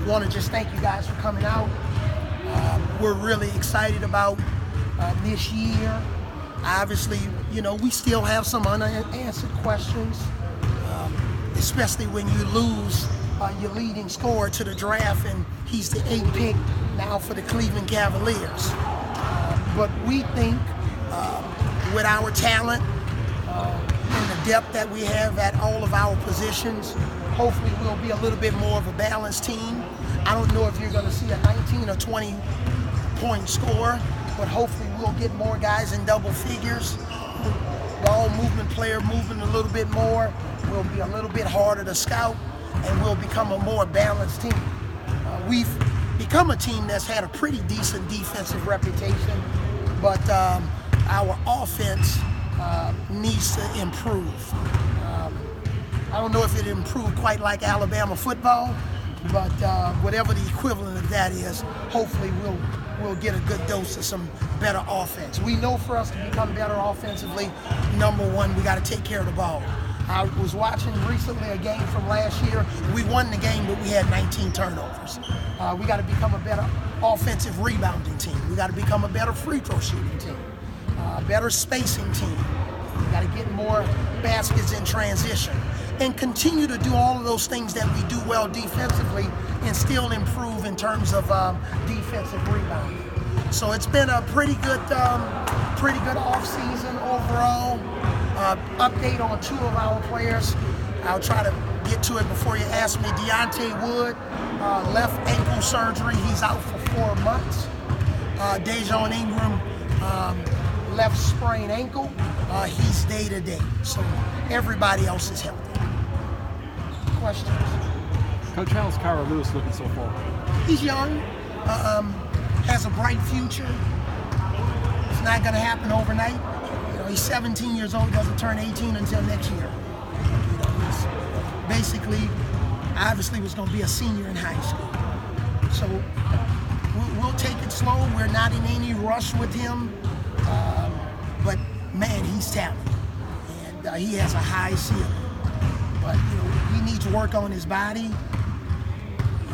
Want to just thank you guys for coming out. We're really excited about this year. Obviously, we still have some unanswered questions, especially when you lose your leading scorer to the draft, and he's the 8th pick now for the Cleveland Cavaliers. But we think with our talent and the depth that we have at all of our positions, hopefully we'll be a little bit more of a balanced team. I don't know if you're going to see a 19 or 20 point score, but hopefully we'll get more guys in double figures. Ball movement, player movement a little bit more. We'll be a little bit harder to scout, and we'll become a more balanced team. We've become a team that's had a pretty decent defensive reputation, but our offense needs to improve. I don't know if it improved quite like Alabama football, but whatever the equivalent of that is, hopefully we'll get a good dose of some better offense. We know for us to become better offensively, number one, we got to take care of the ball. I was watching recently a game from last year. We won the game, but we had 19 turnovers. We got to become a better offensive rebounding team. We got to become a better free throw shooting team, a better spacing team. We got to get more baskets in transition and continue to do all of those things that we do well defensively and still improve in terms of defensive rebounding. So it's been a pretty good off season overall. Update on 2 of our players. I'll try to get to it before you ask me. Deontay Wood, left ankle surgery. He's out for 4 months. Dejon Ingram, left sprained ankle. He's day-to-day. So everybody else is healthy. Questions? Coach, how's Kira Lewis looking so far? He's young, has a bright future. It's not going to happen overnight. He's 17 years old, doesn't turn 18 until next year. He's basically, obviously was going to be a senior in high school. So we'll take it slow. We're not in any rush with him. But man, he's talented. And he has a high ceiling. But he needs to work on his body.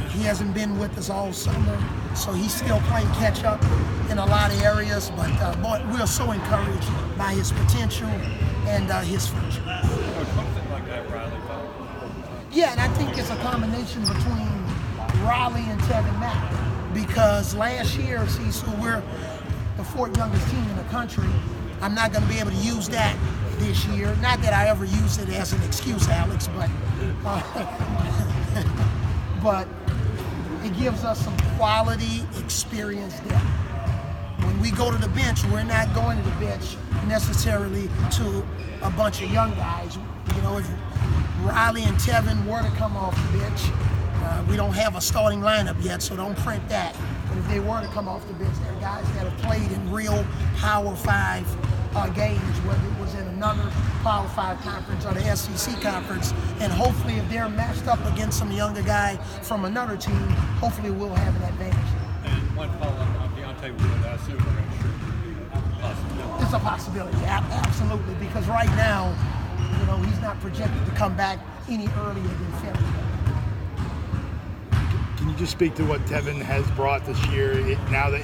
He hasn't been with us all summer, so he's still playing catch up in a lot of areas. But boy, we're so encouraged by his potential and his future. Yeah, and I think it's a combination between Raleigh and Tevin Mack, because last year, so we're the 4th youngest team in the country. I'm not going to be able to use that this year. Not that I ever use it as an excuse, Alex, but but it gives us some quality experience depth. When we go to the bench, we're not going to the bench necessarily to a bunch of young guys. If Riley and Tevin were to come off the bench, we don't have a starting lineup yet, so don't print that. But if they were to come off the bench, they're guys that have played in real Power 5 games, whether it was in another Power 5 conference or the SEC conference, and hopefully if they're matched up against some younger guy from another team, hopefully we'll have an advantage. And one follow-up on Deontay Wood, I assume it's a possibility, absolutely, because right now, he's not projected to come back any earlier than February. Can you just speak to what Tevin has brought this year, now that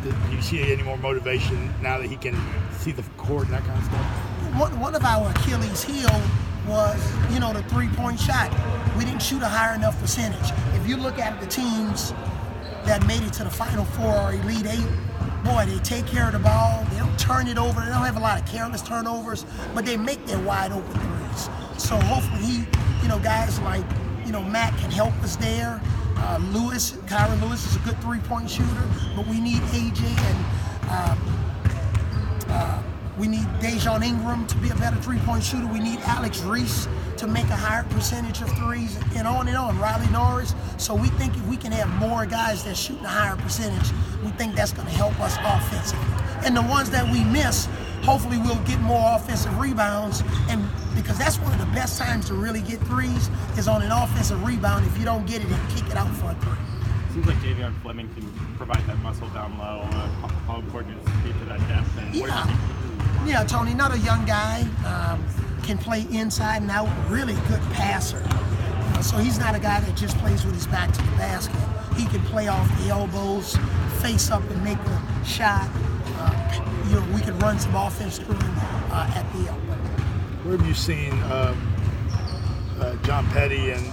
do you see any more motivation now that he can see the court and that kind of stuff? One of our Achilles heel was, the 3-point shot. We didn't shoot a high enough percentage. If you look at the teams that made it to the Final Four or Elite 8, boy, they take care of the ball. They don't turn it over. They don't have a lot of careless turnovers, but they make their wide open threes. So hopefully guys like, Matt can help us there. Kira Lewis is a good 3-point shooter, but we need AJ and we need Dejon Ingram to be a better 3-point shooter. We need Alex Reese to make a higher percentage of threes, and on and on. Riley Norris. So we think if we can have more guys that shoot a higher percentage, we think that's going to help us offensively. And the ones that we miss, hopefully we'll get more offensive rebounds, and because that's one of the best times to really get threes is on an offensive rebound. If you don't get it, and kick it out for a three. Seems like Davion Fleming can provide that muscle down low. How important is he to that depth? And yeah, Tony, another young guy, can play inside and out. Really good passer. So he's not a guy that just plays with his back to the basket. He can play off the elbows, face up and make a shot. We can run some offense through him at the elbow. Where have you seen John Petty and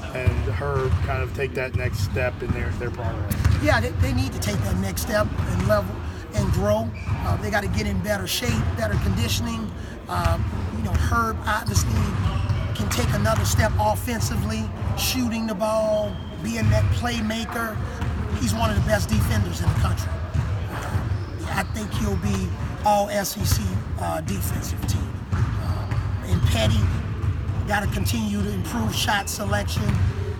Herb kind of take that next step in their progress? Yeah, they need to take that next step and level and grow. They got to get in better shape, better conditioning. Herb obviously can take another step offensively, shooting the ball, being that playmaker. He's one of the best defenders in the country. I think he'll be all SEC defensive team. And Petty got to continue to improve shot selection,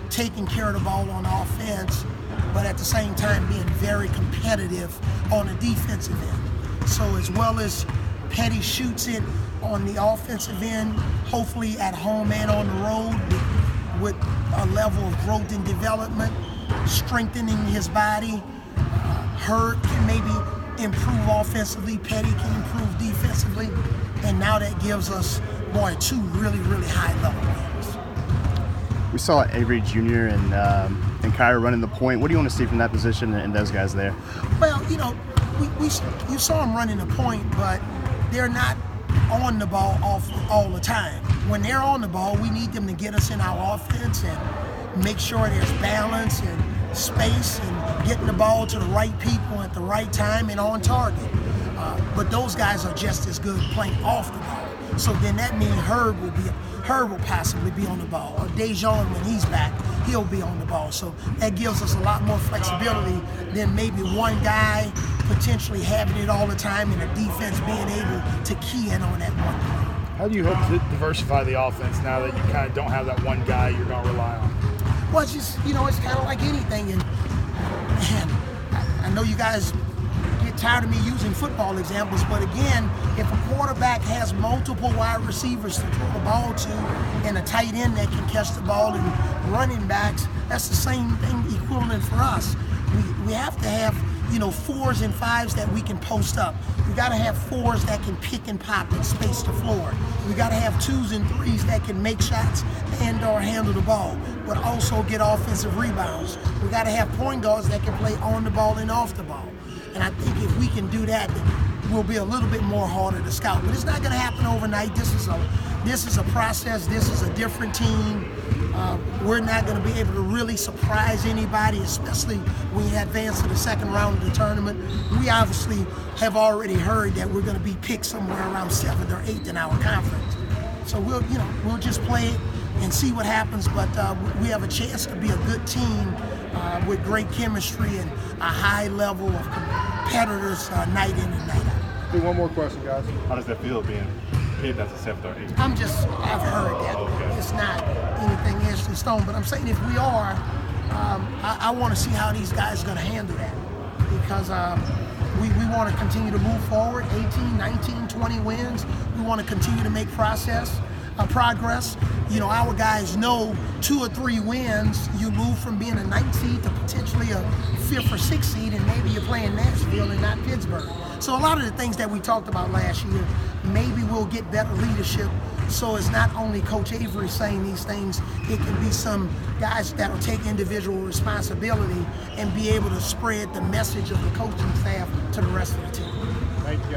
taking care of the ball on offense, but at the same time being very competitive on the defensive end. So as well as Petty shoots it on the offensive end, hopefully at home and on the road with a level of growth and development, strengthening his body. Herb can maybe improve offensively, Petty can improve defensively, and now that gives us, two really, really high level players. We saw Avery Jr. and Kyra running the point. What do you want to see from that position and those guys there? Well, you saw them running the point, but they're not on the ball all the time. When they're on the ball, we need them to get us in our offense and make sure there's balance and space and getting the ball to the right people at the right time and on target. But those guys are just as good playing off the ball. So then that means Herb will possibly be on the ball. Or Dejon, when he's back, he'll be on the ball. So that gives us a lot more flexibility than maybe one guy potentially having it all the time and the defense being able to key in on that one player. How do you hope to diversify the offense now that you kind of don't have that one guy you're going to rely on? Well, it's just, it's kind of like anything. And man, I know you guys get tired of me using football examples, but again, if a quarterback has multiple wide receivers to throw the ball to and a tight end that can catch the ball and running backs, that's the same thing equivalent for us. We have to have, 4s and 5s that we can post up. We got to have 4s that can pick and pop and space the floor. We got to have 2s and 3s that can make shots and or handle the ball, but also get offensive rebounds. We got to have point guards that can play on the ball and off the ball. And I think if we can do that, then we'll be a little bit more harder to scout. But it's not going to happen overnight. This is a process. This is a different team. We're not going to be able to really surprise anybody, especially when you advance to the second round of the tournament. We obviously have already heard that we're going to be picked somewhere around 7th or 8th in our conference. So we'll just play it and see what happens. But we have a chance to be a good team with great chemistry and a high level of competitors night in and night out. Do one more question, guys. How does that feel being picked as a 7th or 8th? I've heard that. Okay. It's not anything etched in stone, but I'm saying if we are, I want to see how these guys are going to handle that, because we want to continue to move forward, 18, 19, 20 wins. We want to continue to make progress. Our guys know 2 or 3 wins, you move from being a 9th seed to potentially a 5th or 6th seed, and maybe you're playing Nashville and not Pittsburgh. So a lot of the things that we talked about last year, maybe we'll get better leadership. So it's not only Coach Avery saying these things, it can be some guys that'll take individual responsibility and be able to spread the message of the coaching staff to the rest of the team. Thank you, guys.